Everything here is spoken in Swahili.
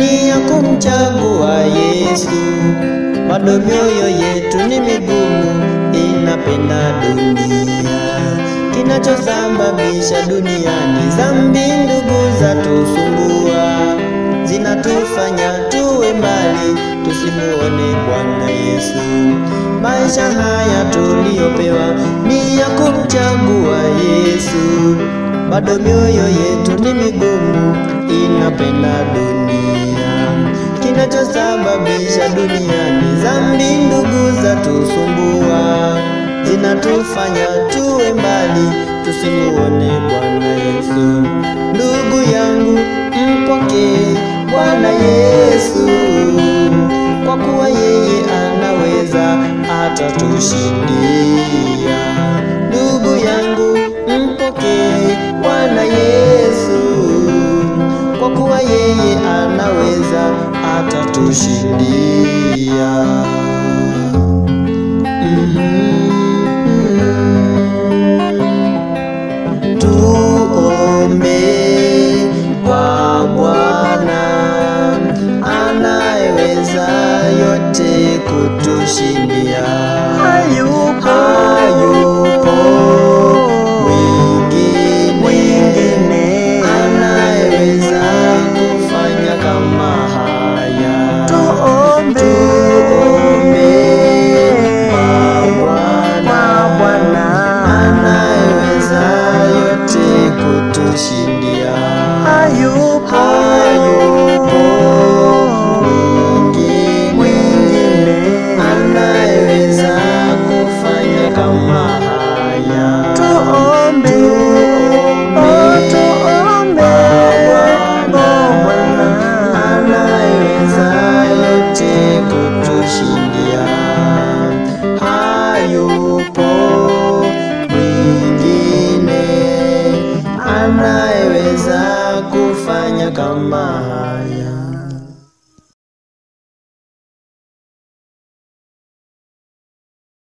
ni ya kumchagua Yesu. Bado mioyo yetu ni migumu, inapenda dunia. Kinachosababisha duniani dhambi, ndugu, zatusumbua, zinatufanya tuwe mbali, tusimuone Bwana Yesu. Maisha haya tuliyopewa ni ya kumchagua Yesu. Bado mioyo yetu ni migumu, inapenda dunia. Kinachosababisha duniani dhambi, ndugu, zatusumbua, zinatufanya tuwe mbali, tusimuone Bwana Yesu. Ndugu yangu, mpokee Bwana Yesu, kwa kuwa yeye anaweza atatushindia. Ndugu yangu, mpokee Bwana Yesu, kwa kuwa yeye anaweza atatushindia. Tuombe kwa Bwana, anayeweza yote kutushindia. Hayupo mwingine anayeweza kufanya kama haya. Tuombe kwa Bwana, anayeweza yote kutushindia. Hayupo mwingine anayeweza kufanya kama haya. Tuombe Bwana, anayeweza yote kutushindia. Hayupo mwingine anayeweza kufanya kama haya.